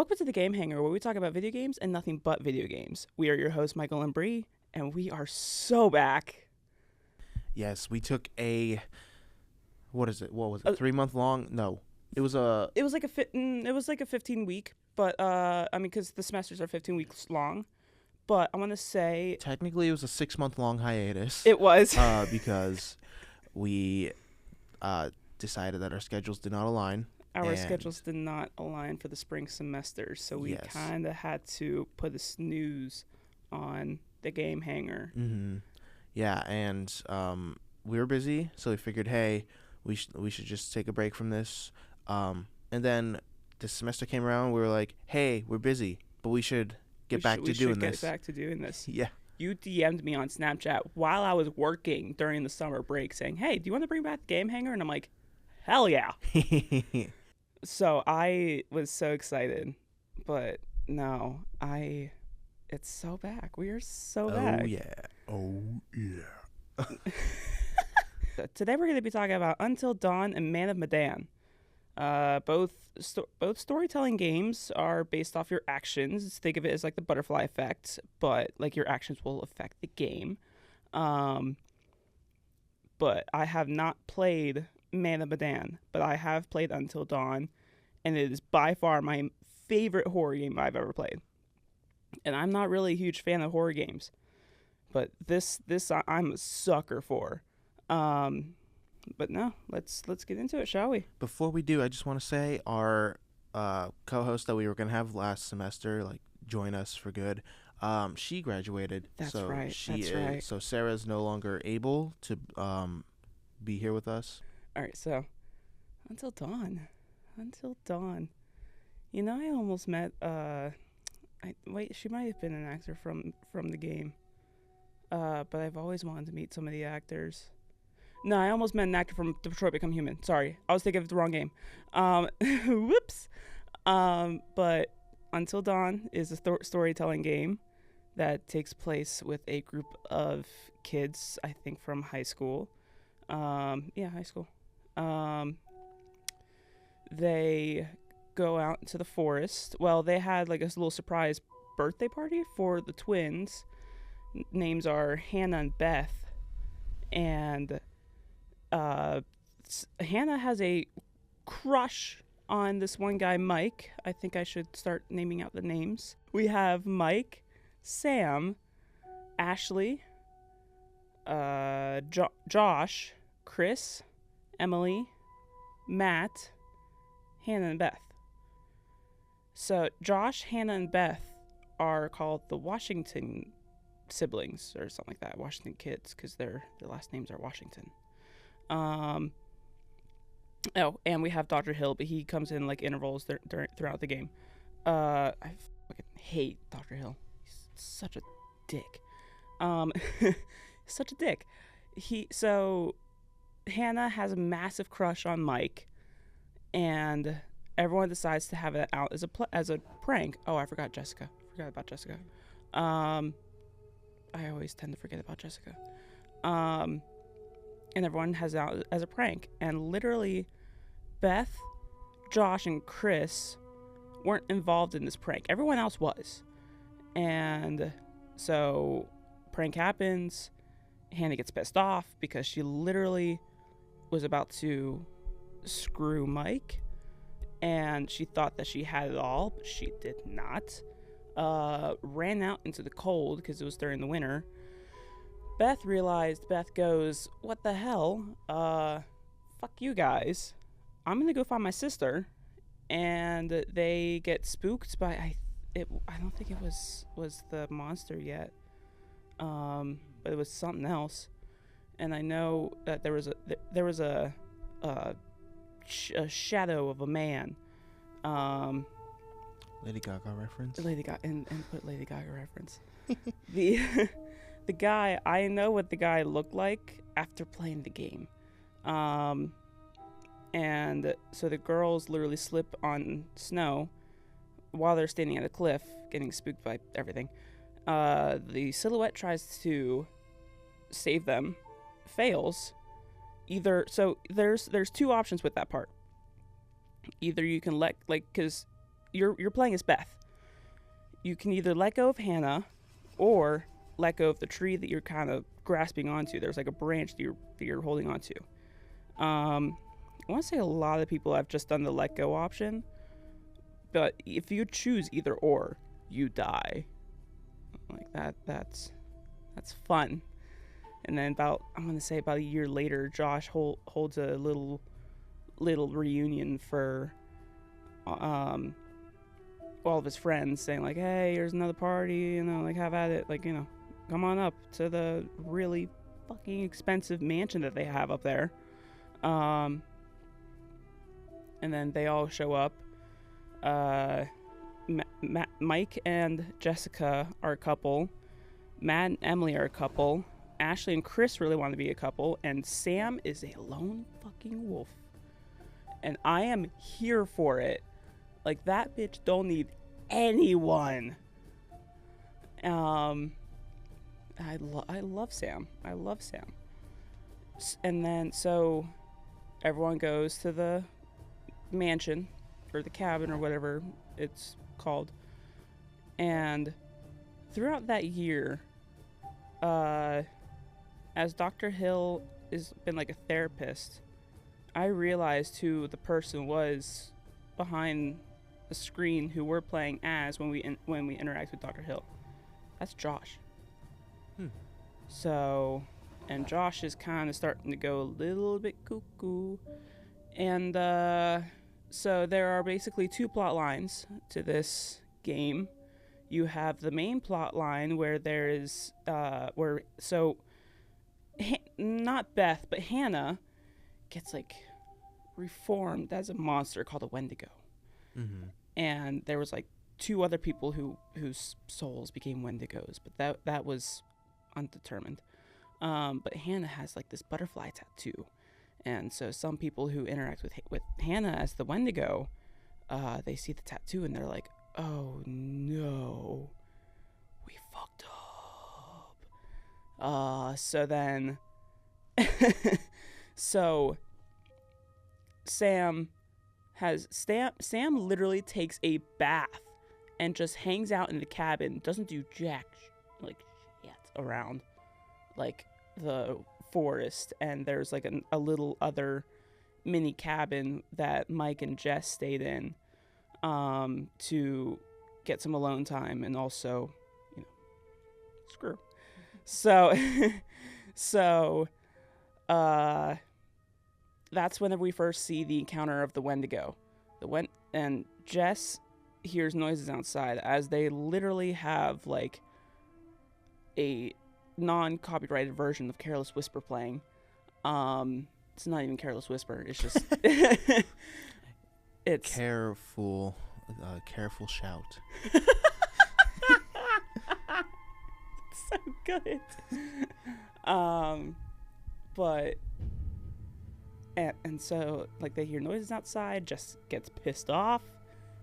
Welcome to the Game Hangar, where we talk about video games and nothing but video games. We are your hosts, Michael and Brie, and we are so back. Yes, we took a, what was it, 3-month long? No, it was like a 15-week, but because the semesters are 15 weeks long. But I want to say technically it was a 6-month long hiatus. It was because we decided that our schedules did not align. Our schedules did not align for the spring semester, so we kind of had to put a snooze on the Game Hangar. Mm-hmm. Yeah, and we were busy, so we figured, hey, we should just take a break from this. And then the semester came around, we were like, hey, we're busy, but we should get back to doing this. Yeah. You DM'd me on Snapchat while I was working during the summer break saying, hey, do you want to bring back the Game Hangar? And I'm like, hell yeah. So I was so excited, but no, it's so back. We are so back. Oh, yeah. So today we're going to be talking about Until Dawn and Man of Medan. Both storytelling games are based off your actions. Think of it as like the butterfly effect, but like your actions will affect the game. But I have not played Man of Medan, but I have played Until Dawn, and it is by far my favorite horror game I've ever played. And I'm not really a huge fan of horror games, but this I'm a sucker for. But no, let's get into it, shall we? Before we do, I just want to say our co-host that we were gonna have last semester, like, join us for good. She graduated. That's so right. Right. So Sarah's no longer able to be here with us. All right, so Until Dawn. You know, I almost met she might have been an actor from the game. But I've always wanted to meet some of the actors. No, I almost met an actor from Detroit Become Human. Sorry, I was thinking of the wrong game. Whoops. But Until Dawn is a storytelling game that takes place with a group of kids, I think from high school. High school. They go out into the forest. Well, they had like a little surprise birthday party for the twins. Names are Hannah and Beth. And Hannah has a crush on this one guy, Mike. I think I should start naming out the names. We have Mike, Sam, Ashley, Josh, Chris, Emily, Matt, Hannah, and Beth. So Josh, Hannah, and Beth are called the Washington siblings or something like that, Washington kids, because their last names are Washington. And we have Dr. Hill, but he comes in like intervals throughout the game. I fucking hate Dr. Hill. He's such a dick. Such a dick. So Hannah has a massive crush on Mike, and everyone decides to have it out as a prank. Oh, I forgot Jessica. Forgot about Jessica. I always tend to forget about Jessica. And everyone has it out as a prank. And literally, Beth, Josh, and Chris weren't involved in this prank. Everyone else was. And so, prank happens. Hannah gets pissed off because she literally was about to screw Mike. And she thought that she had it all, but she did not. Ran out into the cold because it was during the winter. Beth goes, what the hell? Fuck you guys. I'm gonna go find my sister. And they get spooked by, I don't think it was the monster yet. But it was something else. And I know that there was a shadow of a man. Lady Gaga reference. Input Lady Gaga reference. The guy, I know what the guy looked like after playing the game. And so the girls literally slip on snow while they're standing at a cliff, getting spooked by everything. The silhouette tries to save them, fails. So there's two options with that part. Either you can because you're playing as Beth. You can either let go of Hannah, or let go of the tree that you're kind of grasping onto. There's like a branch that you're holding onto. I want to say a lot of people have just done the let go option, but if you choose either or, you die. Like that's fun. And then I'm gonna say about a year later, Josh holds a little reunion for all of his friends, saying like, hey, here's another party, like have at it, like, come on up to the really fucking expensive mansion that they have up there. And then they all show up. Mike and Jessica are a couple. Matt and Emily are a couple. Ashley and Chris really want to be a couple. And Sam is a lone fucking wolf. And I am here for it. Like, that bitch don't need anyone. I love Sam. I love Sam. And then, so everyone goes to the mansion, or the cabin, or whatever it's called. And throughout that year, as Dr. Hill has been like a therapist, I realized who the person was behind the screen who we're playing as when we interact with Dr. Hill. That's Josh. So, and Josh is kind of starting to go a little bit cuckoo. And so there are basically two plot lines to this game. You have the main plot line where there is not Beth, but Hannah gets like reformed as a monster called a Wendigo. Mm-hmm. And there was like two other people whose souls became Wendigos, but that was undetermined. But Hannah has like this butterfly tattoo, and so some people who interact with Hannah as the Wendigo, they see the tattoo and they're like, oh no, we fucked up. So then so Sam literally takes a bath and just hangs out in the cabin, doesn't do jack shit around like the forest. And there's like a little other mini cabin that Mike and Jess stayed in to get some alone time and also, screw. So that's whenever we first see the encounter of the Wendigo. And Jess hears noises outside as they literally have like a non-copyrighted version of Careless Whisper playing. It's not even Careless Whisper. It's just it's careful shout. It's so good. But and so like they hear noises outside. Jess gets pissed off.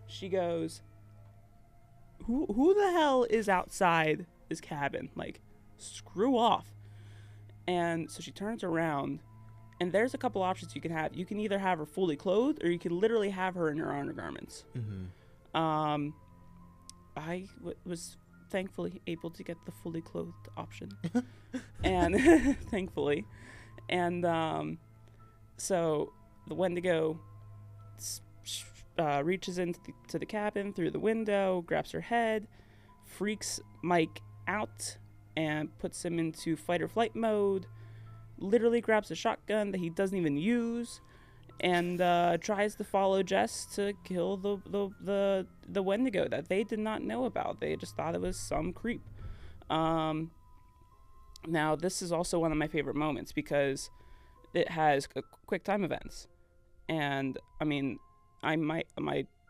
She goes, who the hell is outside this cabin? Like, screw off. And so she turns around, and there's a couple options you can have. You can either have her fully clothed, or you can literally have her in her undergarments. Mm-hmm. I was thankfully able to get the fully clothed option. And thankfully. And so the Wendigo reaches into the cabin through the window, grabs her head, freaks Mike out, and puts him into fight or flight mode. Literally grabs a shotgun that he doesn't even use, and tries to follow Jess to kill the Wendigo that they did not know about. They just thought it was some creep. Now this is also one of my favorite moments because it has quick time events, and I mean, I might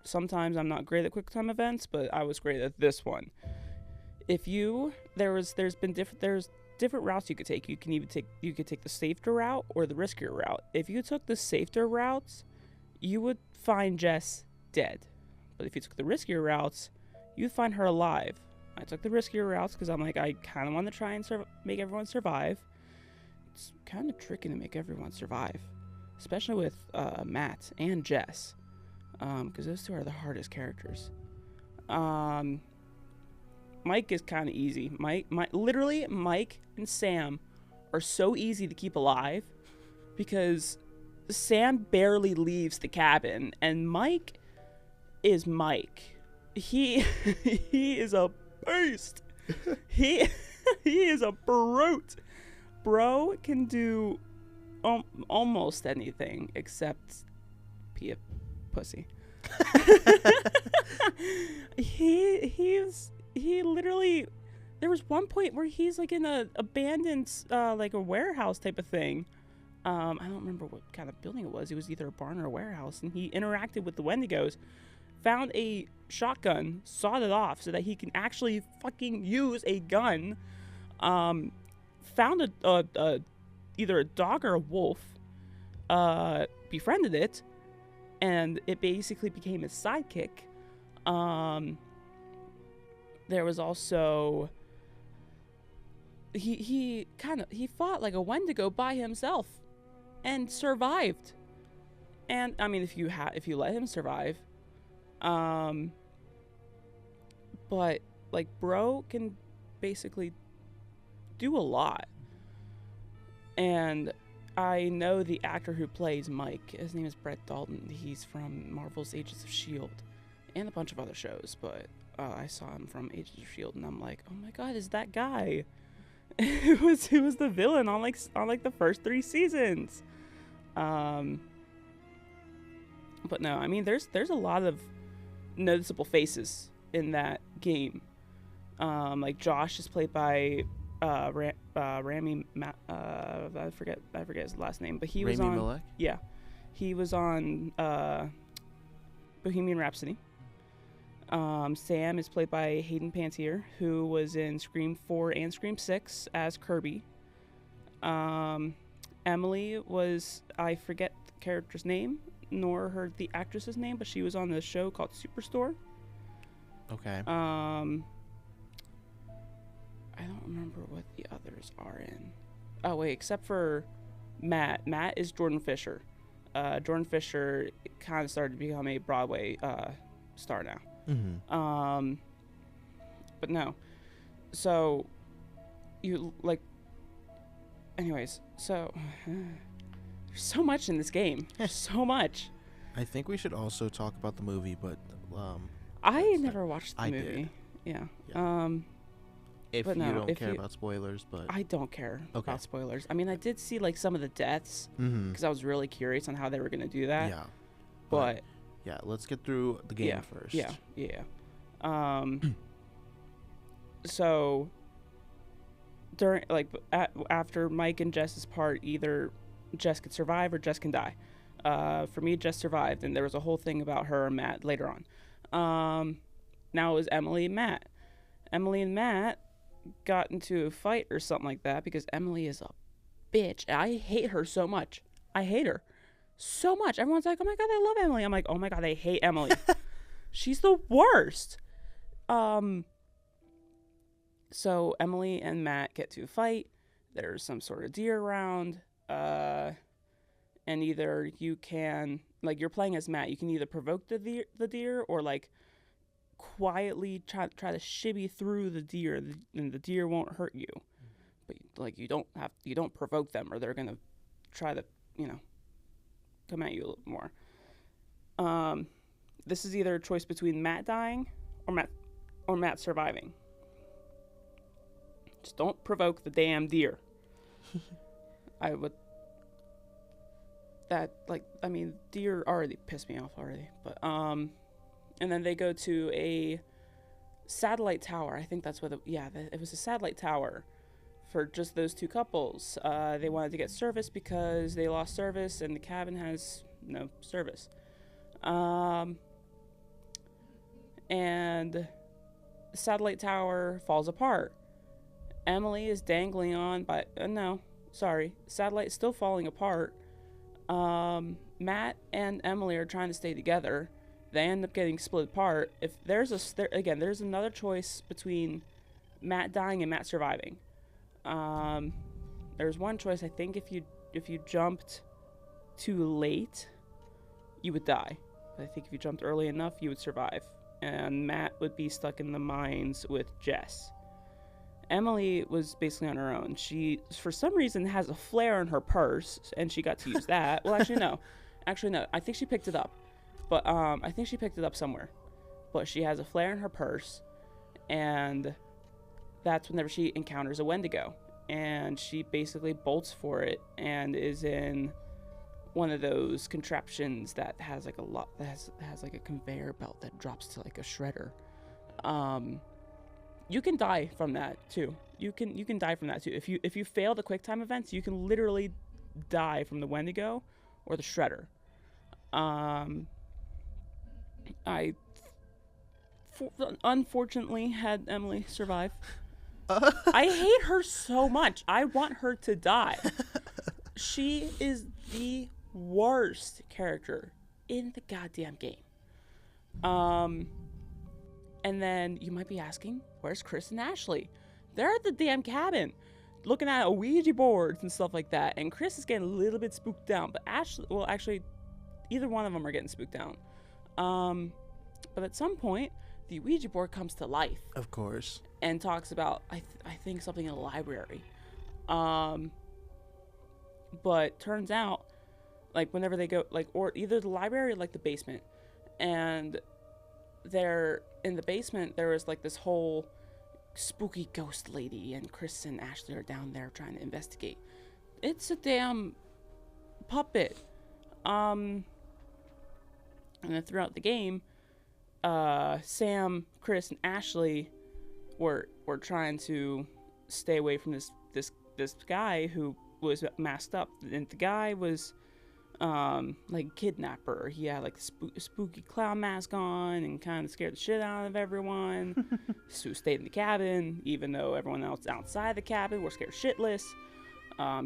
sometimes I'm not great at quick time events, but I was great at this one. There's different routes you could take. You could take the safer route or the riskier route. If you took the safer routes, you would find Jess dead. But if you took the riskier routes, you'd find her alive. I took the riskier routes because I'm like, I kind of want to try and make everyone survive. It's kind of tricky to make everyone survive, especially with Matt and Jess. because those two are the hardest characters. Mike is kind of easy. Literally, Mike and Sam are so easy to keep alive because Sam barely leaves the cabin, and Mike is Mike. He he is a beast. he is a brute. Bro can do almost anything except be a pussy. He literally, there was one point where he's like in a abandoned like a warehouse type of thing. I don't remember what kind of building it was. It was either a barn or a warehouse, and he interacted with the Wendigos, found a shotgun, sawed it off so that he can actually fucking use a gun. Found a either a dog or a wolf, befriended it, and it basically became his sidekick. There was also he fought like a Wendigo by himself and survived. And I mean, if you let him survive, but like bro can basically do a lot. And I know the actor who plays Mike. His name is Brett Dalton. He's from Marvel's Agents of S.H.I.E.L.D. and a bunch of other shows, but I saw him from Agents of S.H.I.E.L.D. and I'm like, oh my god, is that guy? Who was the villain on the first 3 seasons. But no, I mean there's a lot of noticeable faces in that game. Like Josh is played by Rami I forget his last name, but he was on Malek? Yeah. He was on Bohemian Rhapsody. Sam is played by Hayden Panettiere, who was in Scream 4 and Scream 6 as Kirby. Emily was, I forget the character's name, nor the actress's name, but she was on the show called Superstore. Okay. I don't remember what the others are in. Oh, wait, except for Matt. Matt is Jordan Fisher. Jordan Fisher kind of started to become a Broadway star now. Mm-hmm. But no. So, you, like... Anyways, so... there's so much in this game. So much. I think we should also talk about the movie, but... I never watched the movie. Did. Yeah. If you don't care about spoilers, but... I don't care about spoilers. I mean, I did see, like, some of the deaths, because I was really curious on how they were going to do that. Yeah. But... Yeah, let's get through the game first. Yeah. So, during, like, after Mike and Jess's part, either Jess could survive or Jess can die. For me, Jess survived, and there was a whole thing about her and Matt later on. Now it was Emily and Matt. Emily and Matt got into a fight or something like that because Emily is a bitch. I hate her so much. I hate her so much. Everyone's like, oh my god, I love Emily. I'm like, oh my god, I hate Emily. She's the worst. So Emily and Matt get to a fight. There's some sort of deer around. And either you can, like, you're playing as Matt, you can either provoke the deer or, like, quietly try to shibby through the deer, and the deer won't hurt you. But, like, you don't provoke them, or they're gonna try to, come at you a little more. This is either a choice between Matt dying or Matt surviving. Just don't provoke the damn deer. I would. That, like, I mean, deer already pissed me off already, but and then they go to a satellite tower. I think that's what it was, a satellite tower for just those two couples. They wanted to get service because they lost service and the cabin has no service. And the satellite tower falls apart. Emily is dangling on by satellite still falling apart. Matt and Emily are trying to stay together. They end up getting split apart. If there's there's another choice between Matt dying and Matt surviving. There's one choice. I think if you jumped too late, you would die. I think if you jumped early enough, you would survive. And Matt would be stuck in the mines with Jess. Emily was basically on her own. She, for some reason, has a flare in her purse, and she got to use that. Well, actually, no. Actually, no. I think she picked it up. But I think she picked it up somewhere. But she has a flare in her purse, and that's whenever she encounters a Wendigo. And she basically bolts for it and is in one of those contraptions that has like a lot, that has like a conveyor belt that drops to like a shredder. You can die from that too. You can die from that too. If you fail the quick time events, you can literally die from the Wendigo or the shredder. I unfortunately had Emily survive. I hate her so much. I want her to die. She is the worst character in the goddamn game. And then you might be asking, where's Chris and Ashley? They're at the damn cabin looking at Ouija boards and stuff like that. And Chris is getting a little bit spooked out. But Ashley, well, actually, either one of them are getting spooked out. But at some point, the Ouija board comes to life. Of course. And talks about, I think, something in the library. But turns out, like, whenever they go, like, or either the library or, like, the basement. And they're in the basement, there was, like, this whole spooky ghost lady. And Chris and Ashley are down there trying to investigate. It's a damn puppet. And then throughout the game, Sam, Chris, and Ashley were trying to stay away from this guy who was masked up, and the guy was like a kidnapper. He had like a spooky clown mask on and kind of scared the shit out of everyone. So stayed in the cabin, even though everyone else outside the cabin were scared shitless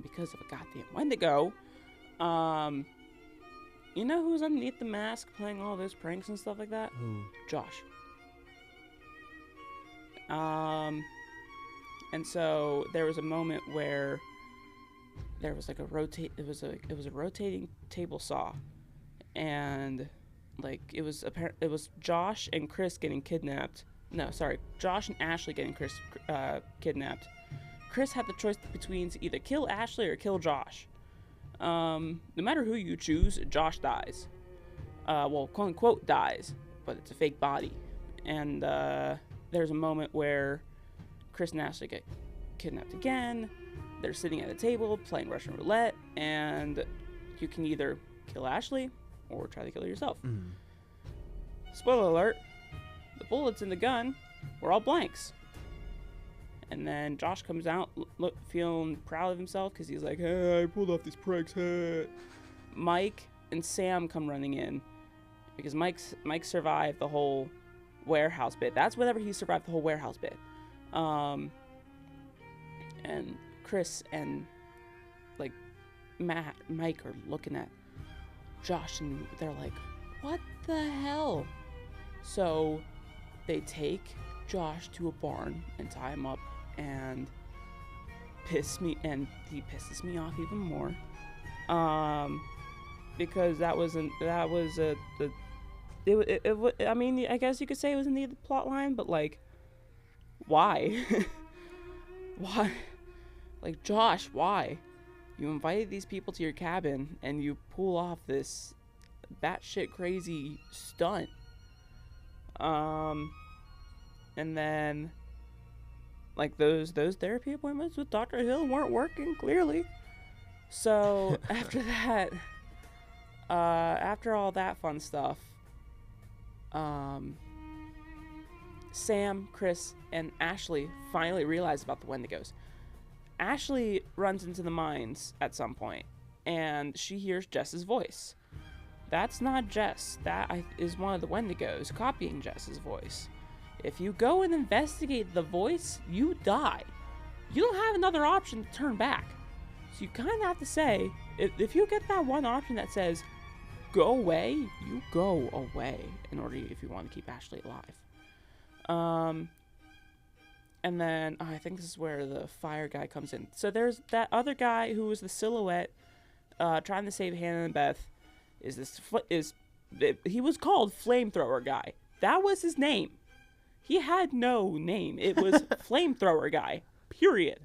because of a goddamn Wendigo. You know who's underneath the mask playing all those pranks and stuff like that? Who? Josh. And so there was a moment where there was like it was a rotating table saw, and like it was Josh and Chris getting kidnapped. No, sorry, Josh and Ashley getting kidnapped. Chris had the choice between to either kill Ashley or kill Josh. No matter who you choose, Josh dies. Well, quote unquote dies, but it's a fake body. And there's a moment where Chris and Ashley get kidnapped again. They're sitting at a table playing Russian roulette, and you can either kill Ashley or try to kill yourself. Mm. Spoiler alert, the bullets in the gun were all blanks. And then Josh comes out feeling proud of himself because he's like, hey, I pulled off these pranks. Hey. Mike and Sam come running in because Mike survived the whole warehouse bit. That's whenever he survived the whole warehouse bit. And Chris and like Mike are looking at Josh and they're like, what the hell? So they take Josh to a barn and tie him up and he pisses me off even more. Because I mean, I guess you could say it was in the plot line, but like, why? Why? Like, Josh, why? You invited these people to your cabin and you pull off this batshit crazy stunt. And then, like, those therapy appointments with Dr. Hill weren't working, clearly. So, after that, after all that fun stuff, Sam, Chris, and Ashley finally realize about the Wendigos. Ashley runs into the mines at some point, and she hears Jess's voice. That's not Jess. That is one of the Wendigos copying Jess's voice. If you go and investigate the voice, you die. You don't have another option to turn back. So you kind of have to say, if you get that one option that says, go away, you go away if you want to keep Ashley alive. And then I think this is where the fire guy comes in. So there's that other guy who was the silhouette trying to save Hannah and Beth is he was called Flamethrower Guy. That was his name. He had no name. It was Flamethrower Guy. Period.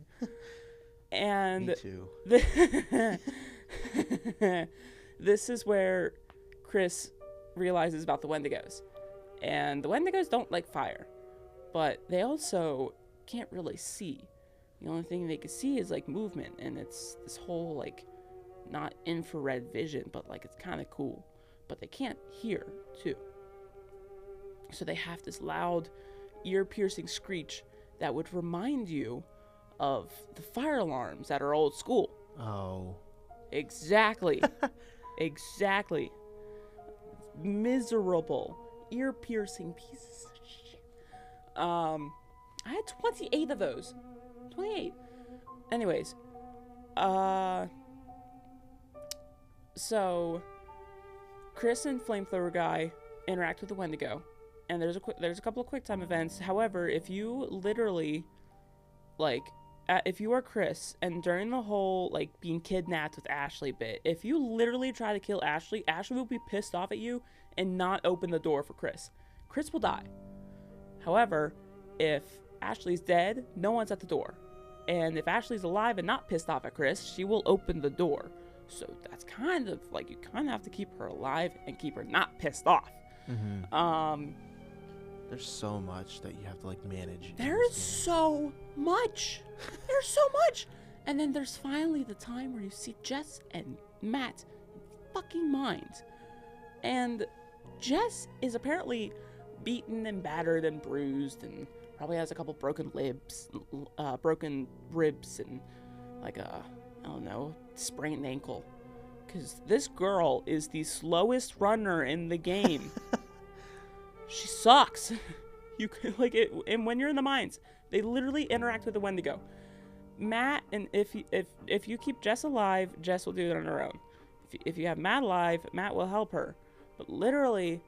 And Me too. This is where Chris realizes about the Wendigos. And the Wendigos don't like fire, but they also can't really see. The only thing they can see is like movement, and it's this whole like not infrared vision, but like it's kind of cool. But they can't hear too. So they have this loud, ear-piercing screech that would remind you of the fire alarms that are old school. Oh. Exactly. Exactly. Miserable, ear-piercing pieces of shit. I had 28 of those. 28. Anyways, so Chris and Flamethrower Guy interact with the Wendigo, and there's a couple of quick time events. However, if you literally, like, if you are Chris, and during the whole, like, being kidnapped with Ashley bit, if you literally try to kill Ashley, Ashley will be pissed off at you and not open the door for Chris. Chris will die. However, if Ashley's dead, no one's at the door. And if Ashley's alive and not pissed off at Chris, she will open the door. So that's kind of, like, you kind of have to keep her alive and keep her not pissed off. Mm-hmm. There's so much that you have to, like, manage. There's so much. There's so much. And then there's finally the time where you see Jess and Matt fucking minds. And Jess is apparently beaten and battered and bruised and probably has a couple broken ribs and like a, I don't know, sprained ankle. Because this girl is the slowest runner in the game. She sucks. You can, like, it, and when you're in the mines, they literally interact with the Wendigo. Matt, and if you keep Jess alive, Jess will do it on her own. If you have Matt alive, Matt will help her. But literally,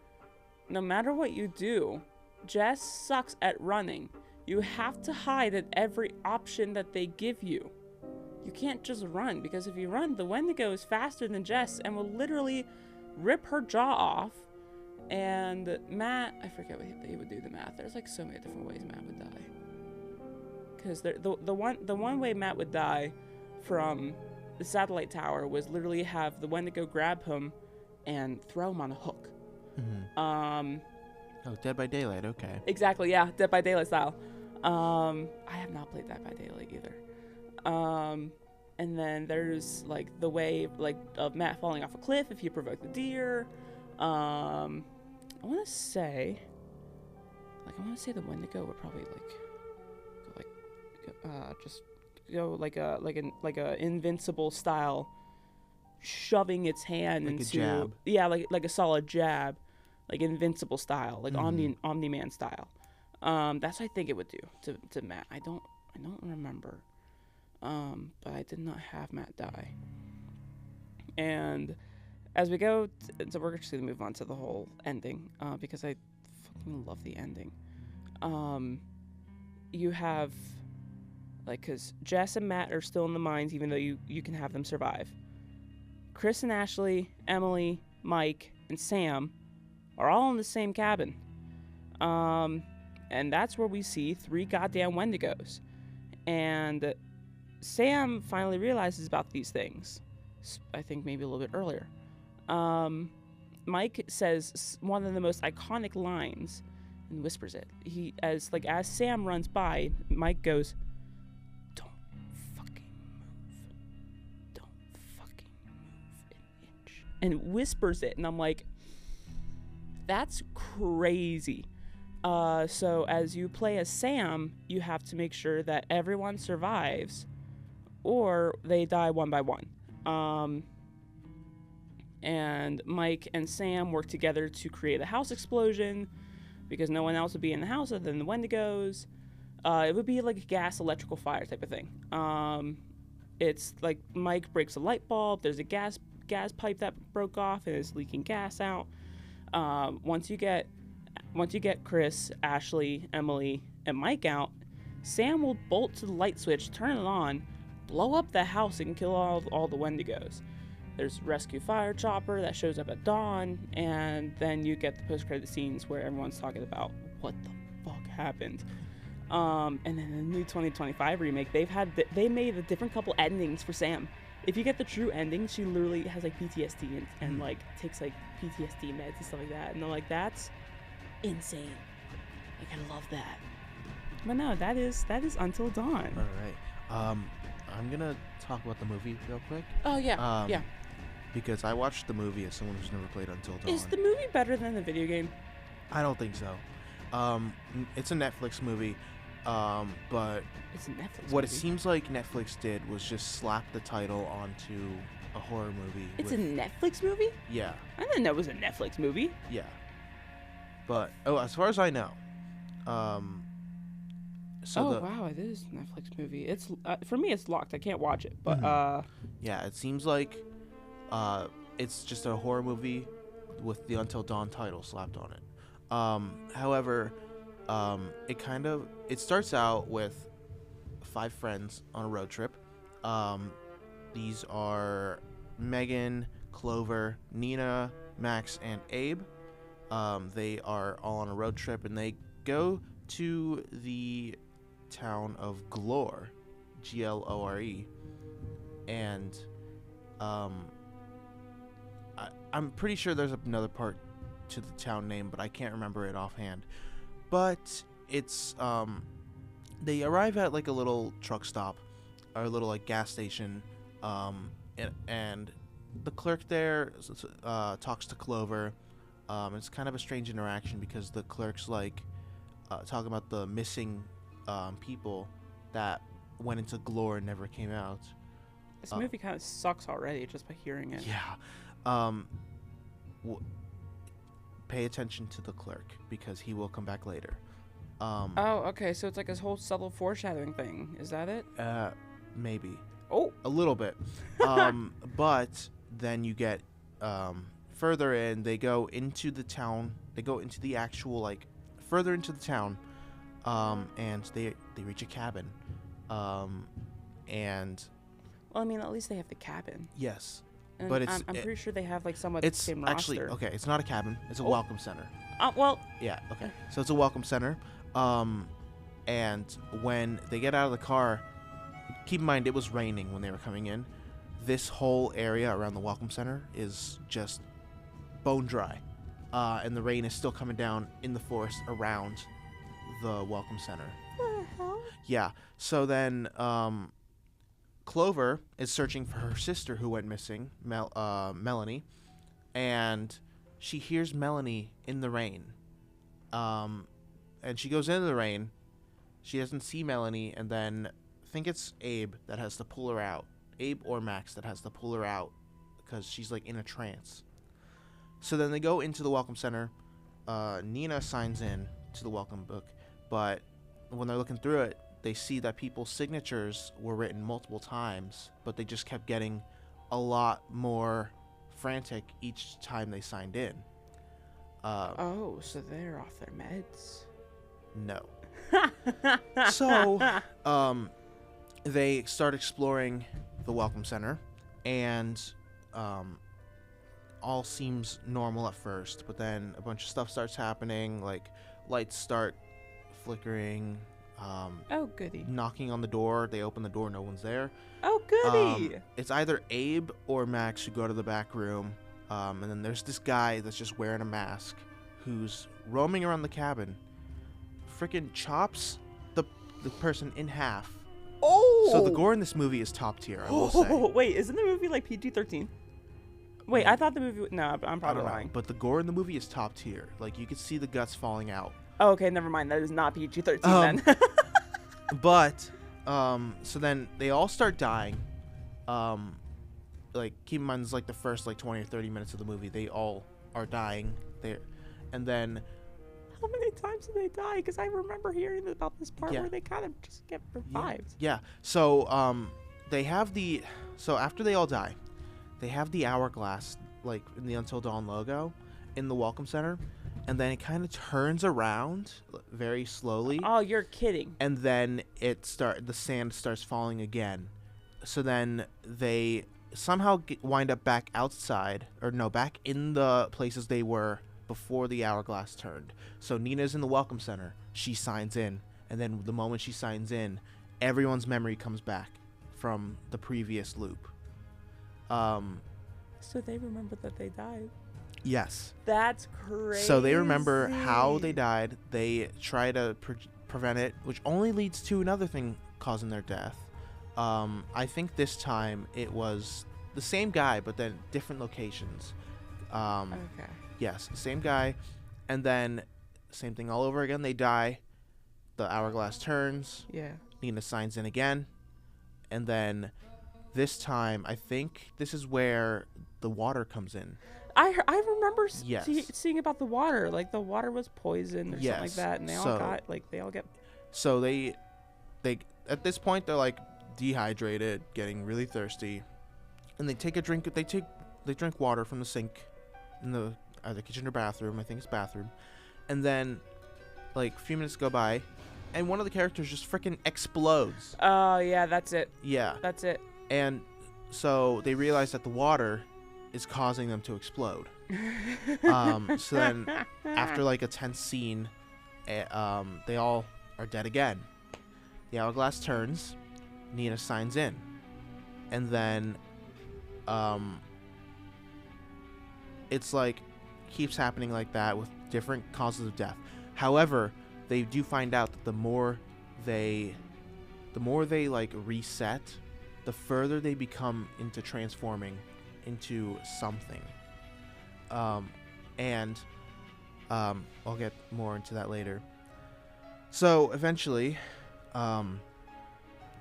no matter what you do, Jess sucks at running. You have to hide at every option that they give you. You can't just run, because if you run, the Wendigo is faster than Jess and will literally rip her jaw off. And Matt, I forget what he would do the math. There's like so many different ways Matt would die. Because the one way Matt would die from the satellite tower was literally have the Wendigo grab him and throw him on a hook. Mm-hmm. Oh, Dead by Daylight. Okay. Exactly. Yeah, Dead by Daylight style. I have not played Dead by Daylight either. And then there's like the way like of Matt falling off a cliff if you provoke the deer. I want to say the Wendigo would probably just go like a invincible style, shoving its hand like into a jab. Yeah, like a solid jab, like invincible style, like Omni-Man style. That's what I think it would do to Matt. I don't remember, but I did not have Matt die. And as we go, so we're just going to move on to the whole ending, because I fucking love the ending. You have, like, because Jess and Matt are still in the mines, even though you can have them survive. Chris and Ashley, Emily, Mike, and Sam are all in the same cabin. And that's where we see 3 goddamn Wendigos. And Sam finally realizes about these things. I think maybe a little bit earlier. Mike says one of the most iconic lines and whispers it. As Sam runs by, Mike goes, "Don't fucking move. Don't fucking move an inch." And whispers it, and I'm like, that's crazy. So as you play as Sam, you have to make sure that everyone survives or they die one by one. And Mike and Sam work together to create a house explosion because no one else would be in the house other than the Wendigos. It would be like a gas electrical fire type of thing. It's like Mike breaks a light bulb. There's a gas pipe that broke off and is leaking gas out. Once you get Chris, Ashley, Emily, and Mike out, Sam will bolt to the light switch, turn it on, blow up the house, and kill all the Wendigos. There's Rescue Fire Chopper that shows up at dawn, and then you get the post-credit scenes where everyone's talking about what the fuck happened. And then the new 2025 remake, they made a different couple endings for Sam. If you get the true ending, she literally has like PTSD and like takes like PTSD meds and stuff like that, and they're like, that's insane. Like, I love that. But no, that is Until Dawn. All right. I'm gonna talk about the movie real quick. Oh yeah, yeah. Because I watched the movie as someone who's never played Until Dawn. Is the movie better than the video game? I don't think so. It's a Netflix movie, but It's a Netflix what movie. it seems like Netflix did was just slap the title onto a horror movie. It's a Netflix movie? Yeah. I didn't know it was a Netflix movie. Yeah. But as far as I know, wow, it is a Netflix movie. It's for me, it's locked. I can't watch it. But yeah, it seems like it's just a horror movie with the Until Dawn title slapped on it. However, it starts out with 5 friends on a road trip. These are Megan, Clover, Nina, Max, and Abe. They are all on a road trip, and they go to the town of Glore, Glore, and I'm pretty sure there's another part to the town name, but I can't remember it offhand. But it's they arrive at like a little truck stop or a little like gas station, and the clerk there talks to Clover. It's kind of a strange interaction because the clerk's like talking about the missing people that went into Glore and never came out. This movie kind of sucks already just by hearing it. Yeah. Pay attention to the clerk because he will come back later. Oh, okay. So it's like this whole subtle foreshadowing thing. Is that it? Maybe. Oh. A little bit. But then you get further in. They go into the town. They go into the actual further into the town, and they reach a cabin. And well, I mean, at least they have the cabin. yes. And But I'm pretty sure they have somewhat it's the same actually roster. okay. It's not a cabin. It's a welcome center. Well. Yeah. Okay. So it's a welcome center. And when they get out of the car, keep in mind it was raining when they were coming in. This whole area around the welcome center is just bone dry, and the rain is still coming down in the forest around the welcome center. What the hell? Yeah. So then, Clover is searching for her sister who went missing, Melanie, and she hears Melanie in the rain. And she goes into the rain. She doesn't see Melanie, and then I think it's Abe that has to pull her out. Abe or Max that has to pull her out because she's in a trance. So then they go into the welcome center. Nina signs in to the welcome book, but when they're looking through it, they see that people's signatures were written multiple times, but they just kept getting a lot more frantic each time they signed in. So they're off their meds. No. So, they start exploring the welcome center, and all seems normal at first, but then a bunch of stuff starts happening, like lights start flickering. Oh, goody. Knocking on the door. They open the door. No one's there. Oh, goody. It's either Abe or Max who go to the back room. And then there's this guy that's just wearing a mask who's roaming around the cabin. Freaking chops the person in half. Oh! So the gore in this movie is top tier, I will say. Wait, isn't the movie PG-13? Wait, I thought the movie... No, I'm probably lying. But the gore in the movie is top tier. You could see the guts falling out. Oh, okay, never mind. That is not PG-13 then. But, so then they all start dying. Keep in mind, it's the first 20 or 30 minutes of the movie. They all are dying there. And then... How many times did they die? Because I remember hearing about this part Yeah. where they kind of just get revived. Yeah. So, they have the... So, after they all die, they have the hourglass, in the Until Dawn logo, in the Welcome Center. And then it kind of turns around very slowly. Oh, you're kidding. And then the sand starts falling again. So then they somehow wind up back outside, or no, back in the places they were before the hourglass turned. So Nina's in the welcome center. She signs in, and then the moment she signs in, everyone's memory comes back from the previous loop. So they remember that they died. Yes. That's crazy. So they remember how they died. They try to prevent it, which only leads to another thing causing their death. I think this time it was the same guy, but then different locations. Okay. Yes, same guy. And then same thing all over again. They die. The hourglass turns. Yeah. Nina signs in again. And then this time, I think this is where the water comes in. I remember Yes. seeing about the water. Like, the water was poisoned or Yes. something like that. And they all get... So they at this point, they're like dehydrated, getting really thirsty. And they take a drink. They drink water from the sink in the either kitchen or bathroom. I think it's bathroom. And then, like, a few minutes go by, and one of the characters just freaking explodes. Oh, yeah, that's it. Yeah. That's it. And so they realize that the water is causing them to explode. So then, after like a tense scene, they all are dead again. The hourglass turns. Nina signs in, and then, it's like keeps happening like that with different causes of death. However, they do find out that the more they like reset, the further they become into transforming into something. And I'll get more into that later. So eventually,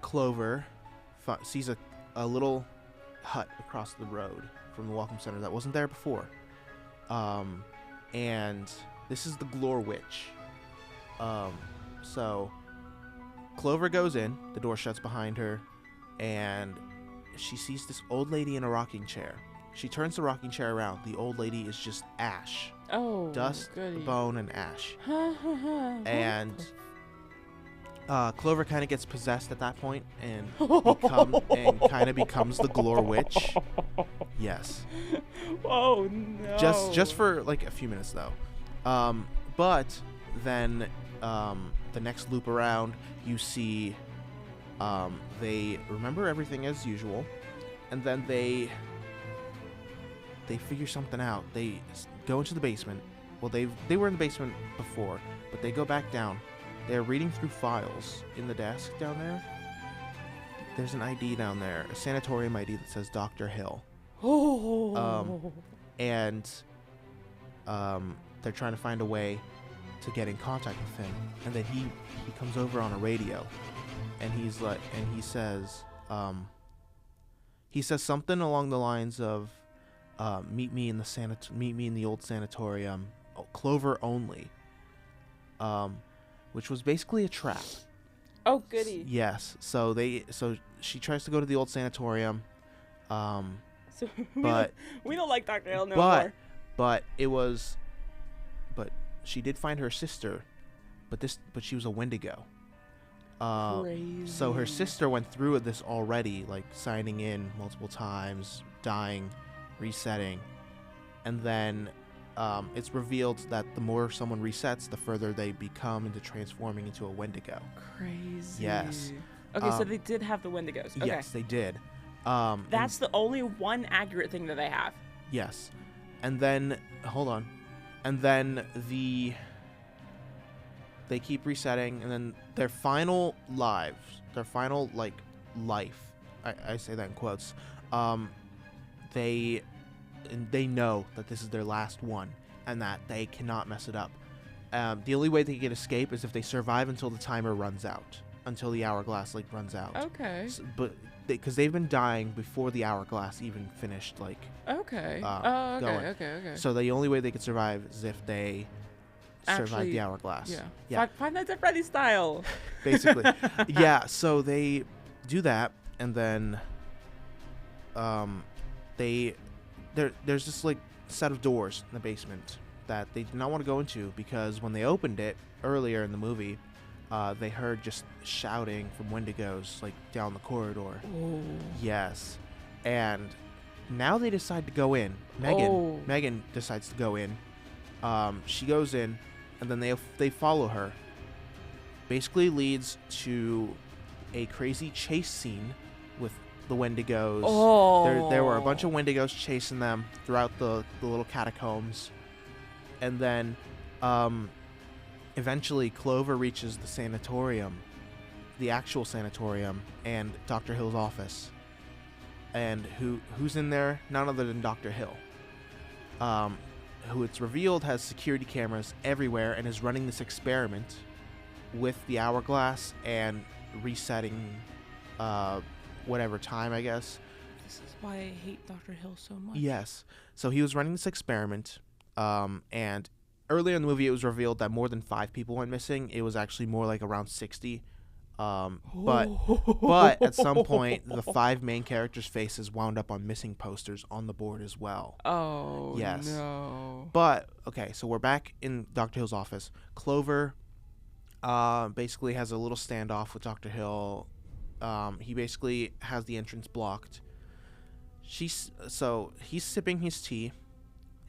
Clover sees a little hut across the road from the welcome center that wasn't there before. And this is the Glore Witch. So Clover goes in, the door shuts behind her, and she sees this old lady in a rocking chair. She turns the rocking chair around. The old lady is just ash. Oh, Dust, goody. bone, and ash. And Clover kind of gets possessed at that point and kind of becomes the Glore Witch. Yes. Oh no. Just for like a few minutes though. But then the next loop around, you see they remember everything as usual, and then they figure something out. They go into the basement. Well, they were in the basement before, but they go back down. They're reading through files in the desk down there. There's an ID down there, a sanatorium ID that says Dr. Hill. Oh. And they're trying to find a way to get in contact with him. And then he comes over on a radio, and he says something along the lines of, meet me in the old sanatorium, Clover only. Which was basically a trap. Oh, goody. Yes. So she tries to go to the old sanatorium. So But we don't like Dr. Hill no more. But she did find her sister, but she was a Wendigo. Crazy. So her sister went through this already, like signing in multiple times, dying, resetting, and then it's revealed that the more someone resets, the further they become into transforming into a Wendigo. Crazy. Yes. Okay, so they did have the Wendigos. Okay. Yes, they did. That's the only one accurate thing that they have. Yes. And then, hold on. And then they keep resetting, and then their final life, I say that in quotes, they know that this is their last one, and that they cannot mess it up. The only way they can escape is if they survive until the timer runs out, until the hourglass runs out. Okay. So, but because they've been dying before the hourglass even finished, Okay. going. Okay. So the only way they could survive is if they survive the hourglass. Yeah. Five Nights at Freddy's style. Basically. Yeah. So they do that, and then there's this set of doors in the basement that they did not want to go into, because when they opened it earlier in the movie, they heard just shouting from Wendigos down the corridor. Oh. Yes. And now they decide to go in. Megan decides to go in. She goes in, and then they follow her. Basically leads to a crazy chase scene with the Wendigos. There were a bunch of Wendigos chasing them throughout the little catacombs. And then eventually Clover reaches the sanatorium, the actual sanatorium, and Dr. Hill's office. And who's in there? None other than Dr. Hill, who it's revealed has security cameras everywhere and is running this experiment with the hourglass and resetting whatever time, I guess. This is why I hate Dr. Hill so much. Yes. So he was running this experiment, and earlier in the movie it was revealed that more than 5 people went missing. It was actually more like around 60. But at some point, the 5 main characters' faces wound up on missing posters on the board as well. Oh, yes. No. But, okay, so we're back in Dr. Hill's office. Clover basically has a little standoff with Dr. Hill. He basically has the entrance blocked. He's sipping his tea.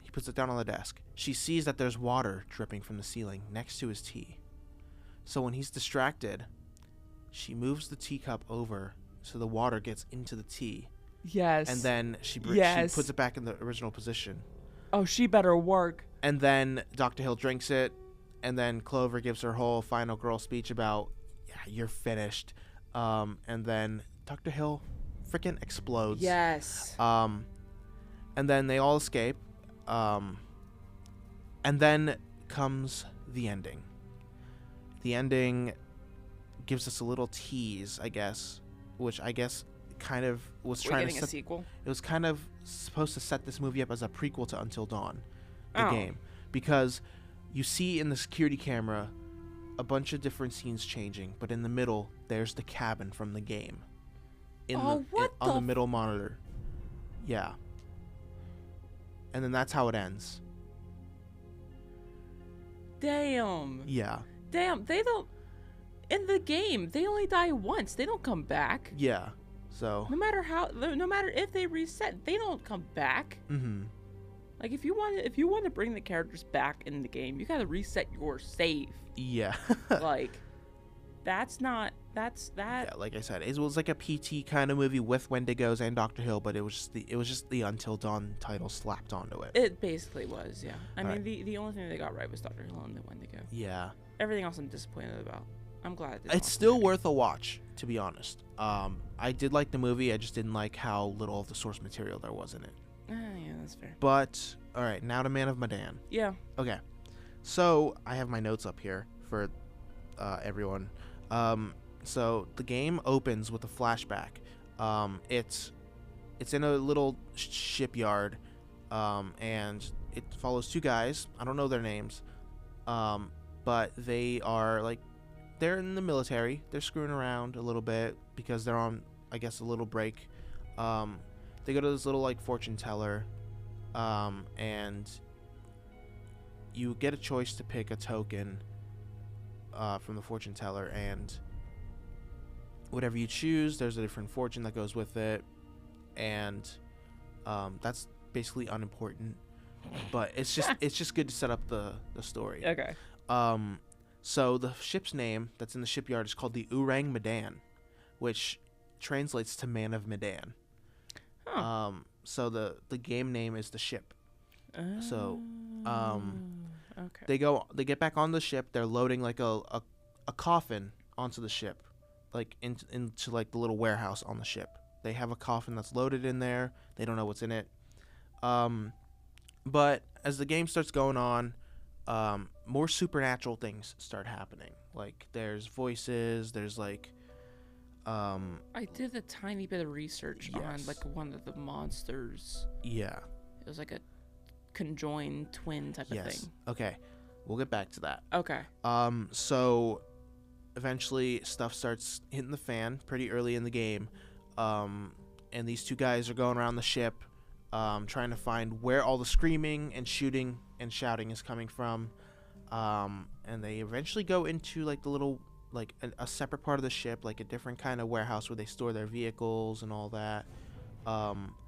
He puts it down on the desk. She sees that there's water dripping from the ceiling next to his tea. So when he's distracted, she moves the teacup over so the water gets into the tea. Yes. And then she puts it back in the original position. Oh, she better work. And then Dr. Hill drinks it, and then Clover gives her whole final girl speech about, yeah, you're finished. And then Dr. Hill freaking explodes. Yes. And then they all escape. And then comes the ending. The ending gives us a little tease, I guess, which I guess kind of was trying to set... a sequel? It was kind of supposed to set this movie up as a prequel to Until Dawn, the game. Because you see in the security camera a bunch of different scenes changing, but in the middle, there's the cabin from the game. On the middle monitor. Yeah. And then that's how it ends. Damn. Yeah. Damn, they don't... In the game, they only die once. They don't come back. Yeah. So... No matter if they reset, they don't come back. Mm-hmm. Like, if you want to bring the characters back in the game, you gotta reset your save. Yeah. Like, that's that. Yeah, like I said, it was like a PT kind of movie with Wendigos and Dr. Hill, but it was just the Until Dawn title slapped onto it. It basically was, yeah. I mean, right. the only thing they got right was Dr. Hill and the Wendigo. Yeah. Everything else I'm disappointed about. I'm glad it's still worth a watch, to be honest. I did like the movie. I just didn't like how little of the source material there was in it. Yeah, that's fair. But all right, now to Man of Medan. Yeah. Okay. So I have my notes up here for everyone. So the game opens with a flashback. It's in a little shipyard, and it follows 2 guys. I don't know their names, but they are they're in the military. They're screwing around a little bit because they're on, I guess, a little break. They go to this little fortune teller, and you get a choice to pick a token from the fortune teller, and whatever you choose, there's a different fortune that goes with it, and that's basically unimportant, but it's just good to set up the story. Okay. So the ship's name that's in the shipyard is called the Orang Medan, which translates to Man of Medan. Huh. So the game name is the ship. So okay. they get back on the ship. They're loading a coffin onto the ship, into the little warehouse on the ship. They have a coffin that's loaded in there. They don't know what's in it. But as the game starts going on, more supernatural things start happening. There's voices. There's I did a tiny bit of research on one of the monsters. Yeah. It was like a conjoined twin type of thing. Okay. We'll get back to that. Okay. So eventually stuff starts hitting the fan pretty early in the game. And these 2 guys are going around the ship, trying to find where all the screaming and shooting and shouting is coming from. And they eventually go into the little a separate part of the ship, a different kind of warehouse where they store their vehicles and all that.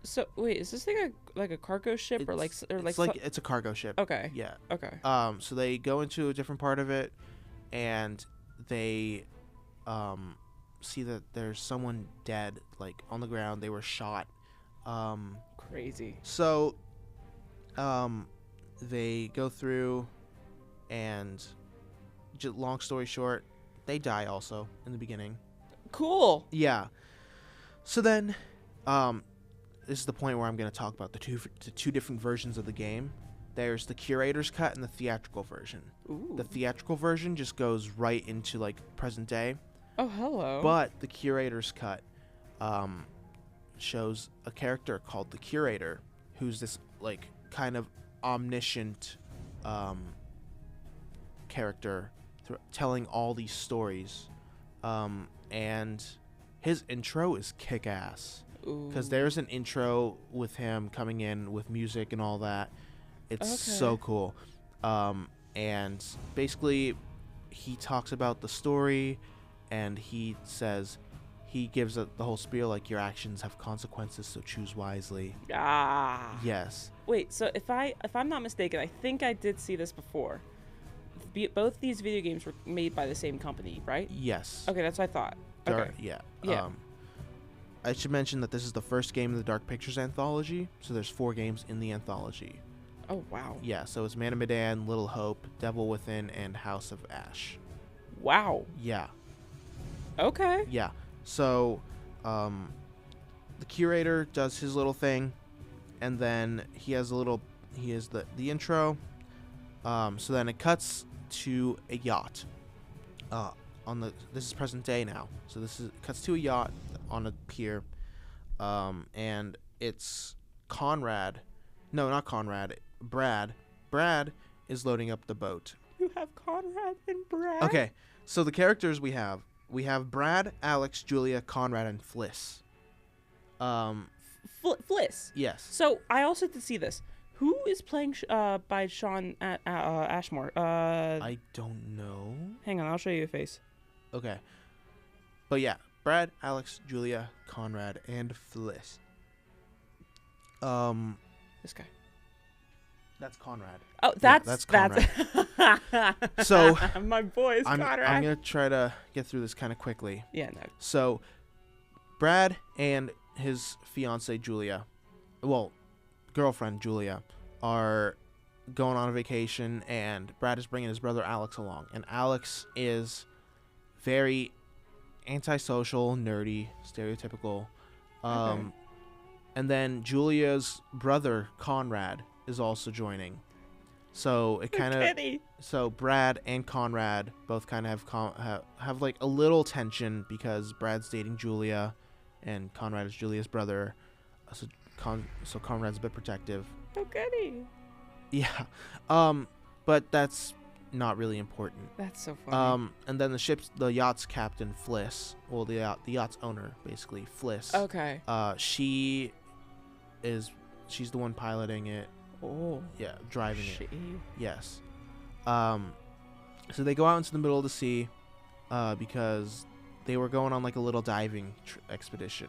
So wait, is this like a cargo ship or like it's a cargo ship. Okay. Yeah. Okay. So they go into a different part of it, and they see that there's someone dead, like on the ground. They were shot. Crazy. So they go through, and long story short, they die also in the beginning. Cool. Yeah. So then, this is the point where I'm going to talk about the two different versions of the game. There's the curator's cut and the theatrical version. Ooh. The theatrical version just goes right into like present day. Oh, hello. But the curator's cut shows a character called the curator, who's this like kind of omniscient character telling all these stories, and his intro is kick-ass because there's an intro with him coming in with music and all that. It's so cool. And basically he talks about the story, and he gives the whole spiel like, your actions have consequences, so choose wisely. Yes. Wait, so if I'm not mistaken, I think I did see this before. Both these video games were made by the same company, right? Yes. Okay, that's what I thought. Okay. Yeah. I should mention that this is the first game in the Dark Pictures anthology, so there's 4 games in the anthology. Oh, wow. Yeah, so it's Man of Medan, Little Hope, Devil Within, and House of Ash. Wow. Yeah. Okay. Yeah. So, the curator does his little thing, and then he has the intro. So then it cuts to a yacht. This is present day now. So cuts to a yacht on a pier, and it's Conrad. No, not Conrad. Brad. Brad is loading up the boat. You have Conrad and Brad. Okay, so the characters we have Brad, Alex, Julia, Conrad, and Fliss. Fliss. Yes. So I also did see this. Who is playing by Sean Ashmore? I don't know. Hang on, I'll show you a face. Okay. But yeah, Brad, Alex, Julia, Conrad, and Fliss. This guy. That's Conrad. Oh, that's Conrad. So my boy is Conrad. I'm gonna try to get through this kind of quickly. Yeah, no. So, Brad and his fiance Julia, girlfriend Julia, are going on a vacation, and Brad is bringing his brother Alex along, and Alex is very antisocial, nerdy, stereotypical. And then Julia's brother Conrad is also joining. So it kind of so Brad and Conrad both kind of have like a little tension because Brad's dating Julia, and Conrad is Julia's brother. So Conrad's a bit protective. Oh, goody. Yeah. But that's not really important. That's so funny. And then the yacht's captain Fliss, well, the yacht's owner basically, Fliss. Okay. She's the one piloting it. Oh. Yeah, driving it. She. Yes. So they go out into the middle of the sea, because they were going on like a little diving expedition.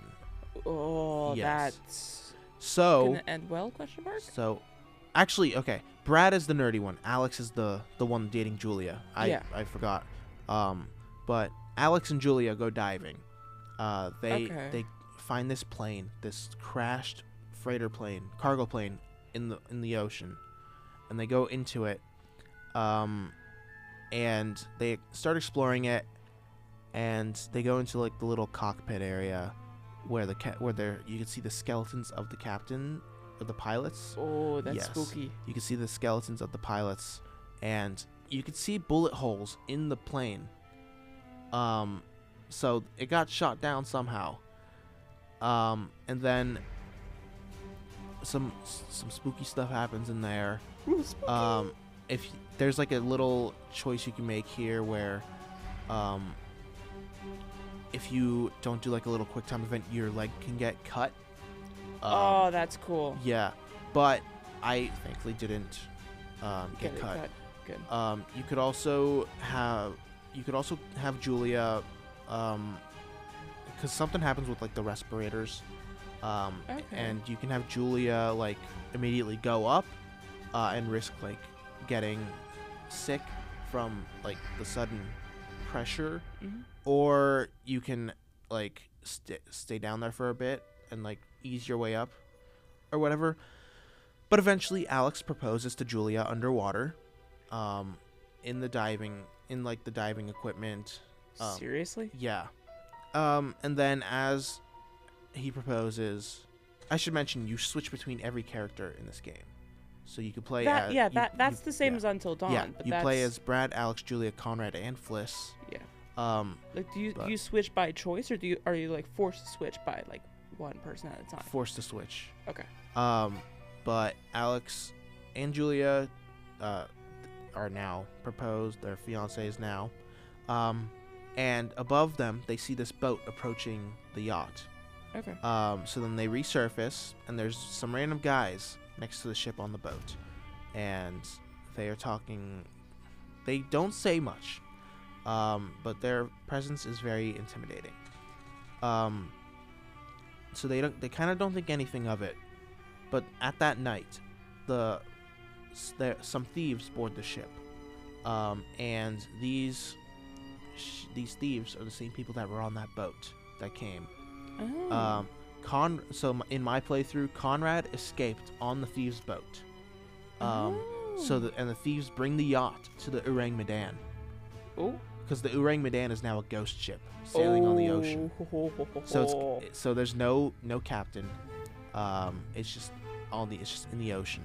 Oh, yes. That's so gonna end well? Question mark. So, actually, okay. Brad is the nerdy one. Alex is the one dating Julia. I forgot. But Alex and Julia go diving. They find this plane, this crashed freighter plane, cargo plane in the ocean, and they go into it. And they start exploring it, and they go into like the little cockpit area where you can see the skeletons of the captain or the pilots. Oh, that's spooky. You can see the skeletons of the pilots, and you can see bullet holes in the plane. So it got shot down somehow. And then some spooky stuff happens in there. Ooh, spooky. If there's like a little choice you can make here where, if you don't do like a little quick time event, your leg can get cut. Oh, that's cool. Yeah, but I thankfully didn't get cut. Good. You could also have Julia, because something happens with like the respirators, Okay. And you can have Julia like immediately go up and risk like getting sick from like the sudden pressure, or you can like stay down there for a bit and like ease your way up or whatever. But eventually Alex proposes to Julia underwater, in the diving equipment. Seriously? Yeah. And then as he proposes, I should mention you switch between every character in this game. So you could play That as... yeah, you, that's you, the same yeah. as Until Dawn. Yeah, but you that's, play as Brad, Alex, Julia, Conrad, and Fliss. Yeah. Um, Like, do you switch by choice, or are you like forced to switch by like one person at a time? Forced to switch. Okay. But Alex and Julia are now proposed. They're fiancés now. And above them, they see this boat approaching the yacht. Okay. So then they resurface, and there's some random guys next to the ship on the boat. And they are talking. They don't say much, but their presence is very intimidating. So they kind of don't think anything of it. But at that night, some thieves board the ship, and these thieves are the same people that were on that boat that came. Oh. In my playthrough, Conrad escaped on the thieves' boat. And the thieves bring the yacht to the Orang Medan. Oh. Because the Orang Medan is now a ghost ship sailing on the ocean. So there's no captain. It's just in the ocean.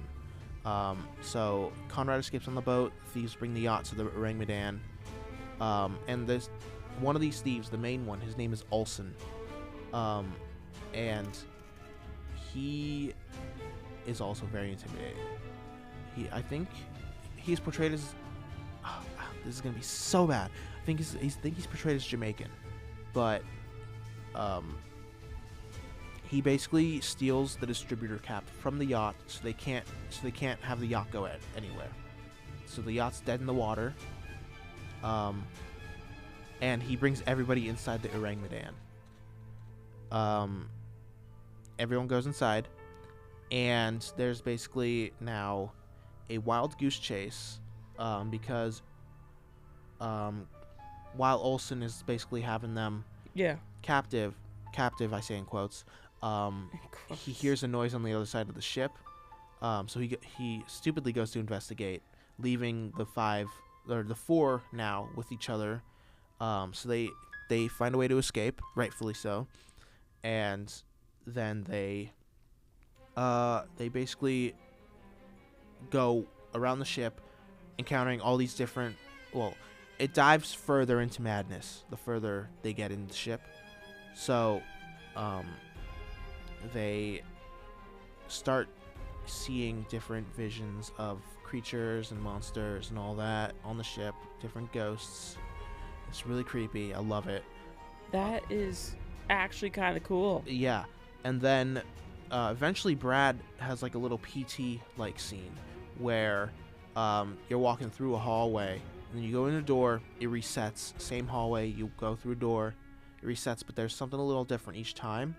So Conrad escapes on the boat. Thieves bring the yacht to the Orang Medan. And there's one of these thieves, the main one. His name is Olsen. And he is also very intimidating. I think he's portrayed as... Oh, this is gonna be so bad. I think he's portrayed as Jamaican, but he basically steals the distributor cap from the yacht, so they can't have the yacht go anywhere. So the yacht's dead in the water. And he brings everybody inside the Orang Medan. Everyone goes inside, and there's basically now a wild goose chase, because while Olsen is basically having them captive, I say in quotes, he hears a noise on the other side of the ship, so he stupidly goes to investigate, leaving the four now with each other. So they find a way to escape, rightfully so, and then they basically go around the ship, encountering all these different... Well, it dives further into madness the further they get in the ship. So they start seeing different visions of creatures and monsters and all that on the ship, different ghosts. It's really creepy. I love it. That is actually kind of cool. Yeah. And then eventually Brad has like a little PT like scene where you're walking through a hallway, and then you go in a door, it resets. Same hallway, you go through a door, it resets, but there's something a little different each time.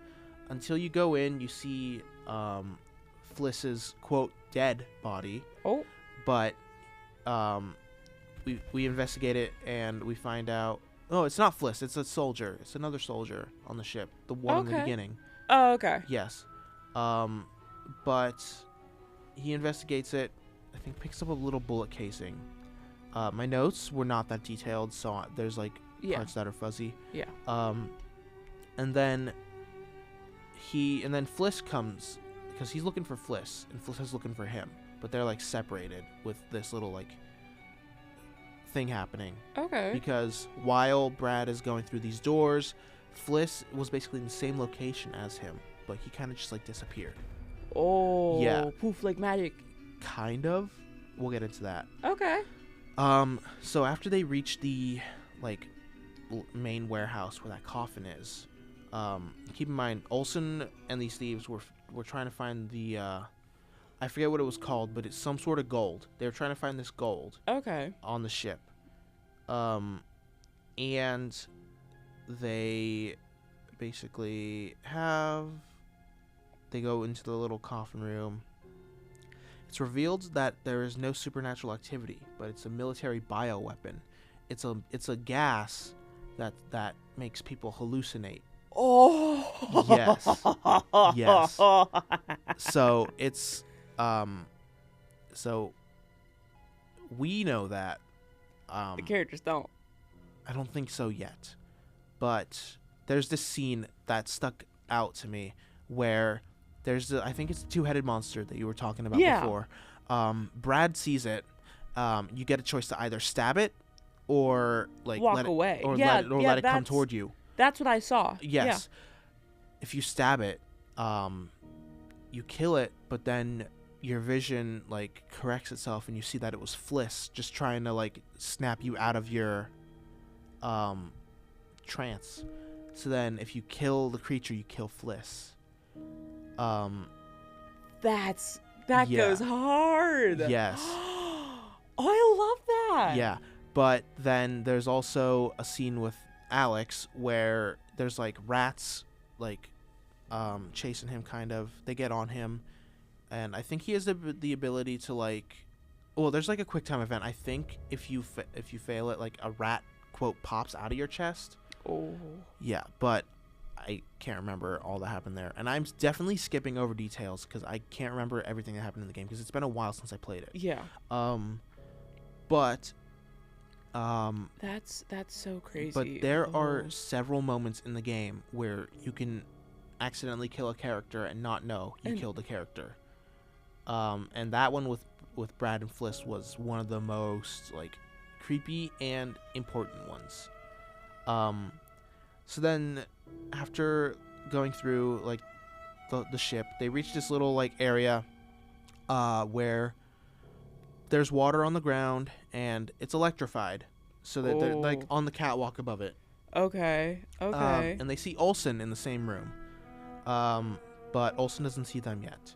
Until you go in, you see Fliss's, quote, dead body. Oh. But we investigate it, and we find out... Oh, it's not Fliss, it's a soldier. It's another soldier on the ship. The one in the beginning. Oh, okay. Yes. But he investigates it, I think picks up a little bullet casing. My notes were not that detailed, so there's like parts that are fuzzy. Yeah. And then Fliss comes, because he's looking for Fliss, and Fliss is looking for him, but they're like separated with this little like thing happening. Okay. Because while Brad is going through these doors, Fliss was basically in the same location as him, but he kind of just like disappeared. Oh. Yeah. Poof, like magic. Kind of. We'll get into that. Okay. So after they reach the like main warehouse where that coffin is, keep in mind Olsen and these thieves were trying to find the I forget what it was called, but it's some sort of gold. They were trying to find this gold. Okay. On the ship. And they basically have they go into the little coffin room. It's revealed that there is no supernatural activity, but it's a military bioweapon. It's a gas that makes people hallucinate. Oh. Yes. Yes. So it's so we know that. The characters don't. I don't think so yet. But there's this scene that stuck out to me where I think it's the two-headed monster that you were talking about before. Brad sees it. You get a choice to either stab it or like walk away. let it come toward you. That's what I saw. Yes. If you stab it, you kill it, but then your vision like corrects itself and you see that it was Fliss just trying to like snap you out of your trance. So then if you kill the creature, you kill Fliss. That goes hard. Yes. Oh, I love that. Yeah. But then there's also a scene with Alex where there's like rats like chasing him kind of. They get on him. And I think he has the ability to like, well, there's like a quick time event. I think if you fail it, like a rat quote pops out of your chest. Oh. Yeah, but I can't remember all that happened there, and I'm definitely skipping over details because I can't remember everything that happened in the game because it's been a while since I played it. Yeah. But. That's so crazy. But there are several moments in the game where you can accidentally kill a character and not know you killed the character. And that one with Brad and Fliss was one of the most like creepy and important ones. So then after going through like the ship, they reach this little like area where there's water on the ground and it's electrified, so that they're like on the catwalk above it. Okay. And they see Olsen in the same room, but Olsen doesn't see them yet.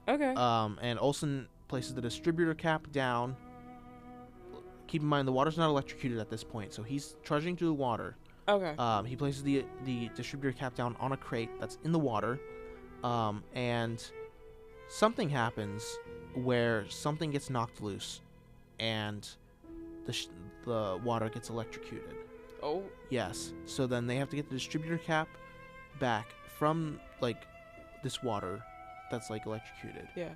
Okay. And Olsen places the distributor cap down. Keep in mind the water's not electrocuted at this point, so he's trudging through the water. Okay. He places the distributor cap down on a crate that's in the water, and something happens where something gets knocked loose, and the water gets electrocuted. Oh. Yes. So then they have to get the distributor cap back from like this water that's like electrocuted. Yeah.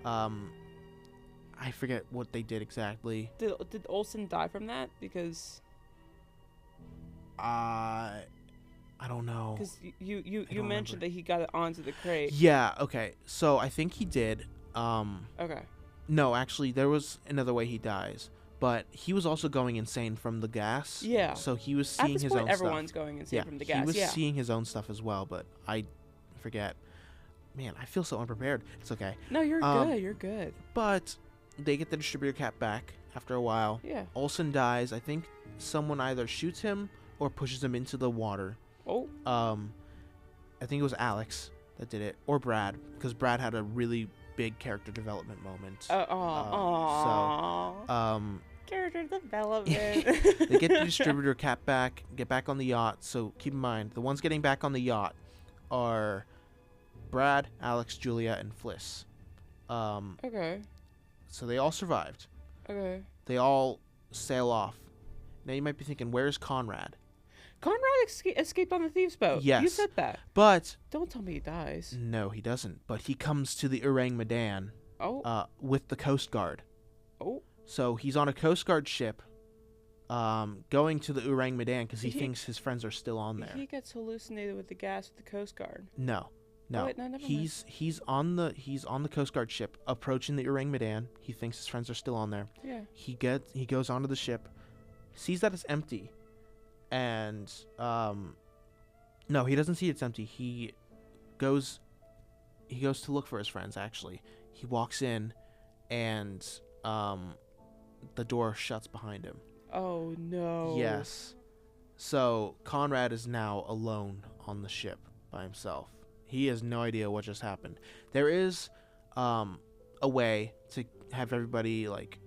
I forget what they did exactly. Did Olsen die from that? Because I don't know. Because you mentioned that he got it onto the crate. Yeah. Okay. So I think he did. Okay. No, actually, there was another way he dies, but he was also going insane from the gas. Yeah. So he was seeing his own stuff. Everyone's going insane from the gas. He was seeing his own stuff as well, but I forget. Man, I feel so unprepared. It's okay. No, you're good. You're good. But they get the distributor cap back after a while. Yeah. Olsen dies. I think someone either shoots him or pushes him into the water. Oh. I think it was Alex that did it, or Brad, because Brad had a really big character development moment. Character development. They get the distributor cap back, get back on the yacht. So keep in mind, the ones getting back on the yacht are Brad, Alex, Julia, and Fliss. Okay. So they all survived. Okay. They all sail off. Now you might be thinking, where's Conrad? Conrad escaped on the thieves' boat. Yes. You said that. But don't tell me he dies. No, he doesn't. But he comes to the Medan. Oh. With the Coast Guard. Oh. So he's on a Coast Guard ship, going to the Medan because he thinks his friends are still on there. He gets hallucinated with the gas with the Coast Guard. No. Oh, wait, no, never mind. He's on the Coast Guard ship approaching the Medan. He thinks his friends are still on there. Yeah. He goes onto the ship, sees that it's empty, and no, he doesn't see it's empty. He goes to look for his friends. Actually, he walks in, and the door shuts behind him. Oh no. Yes. So Conrad is now alone on the ship by himself. He has no idea what just happened. There is a way to have everybody like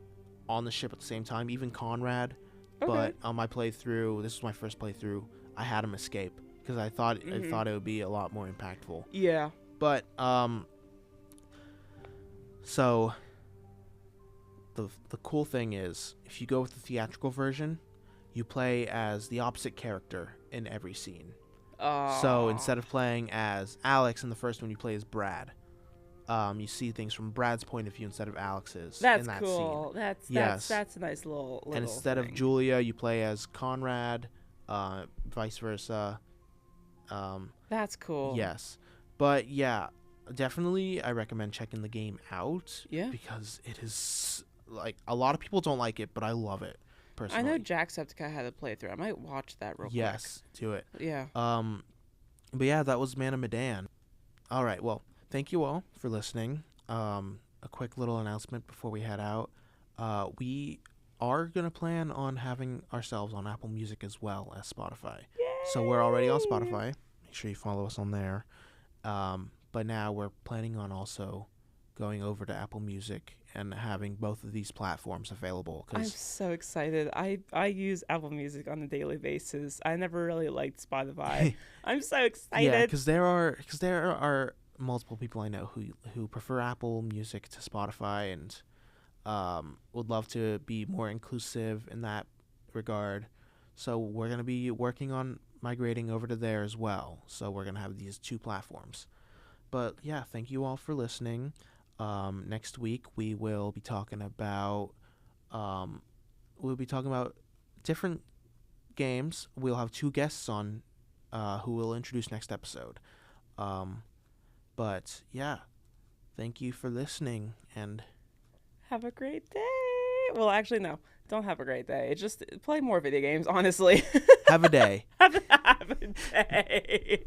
on the ship at the same time, even Conrad. Okay. But on my playthrough, this was my first playthrough, I had him escape because I thought it would be a lot more impactful. Yeah. But so the cool thing is, if you go with the theatrical version, you play as the opposite character in every scene. So instead of playing as Alex in the first one, you play as Brad. You see things from Brad's point of view instead of Alex's. That's in that cool. Scene. That's a nice little And instead thing. of Julia, you play as Conrad, vice versa. That's cool. Yes. But yeah, definitely I recommend checking the game out. Yeah. Because it is, like, a lot of people don't like it, but I love it, personally. I know Jacksepticeye had a playthrough. I might watch that real quick. Yes, do it. Yeah. But yeah, that was Man of Medan. All right, well, thank you all for listening. A quick little announcement before we head out. We are going to plan on having ourselves on Apple Music as well as Spotify. Yay! So we're already on Spotify. Make sure you follow us on there. But now we're planning on also going over to Apple Music and having both of these platforms available. I'm so excited. I use Apple Music on a daily basis. I never really liked Spotify. I'm so excited. Yeah, because there are multiple people I know who prefer Apple Music to Spotify, and would love to be more inclusive in that regard. So we're going to be working on migrating over to there as well. So we're going to have these two platforms. But yeah, thank you all for listening. Next week we will be talking about different games. We'll have two guests on who we'll introduce next episode. But yeah, thank you for listening, and have a great day. Well, actually, no. Don't have a great day. Just play more video games, honestly. have a day. have a day.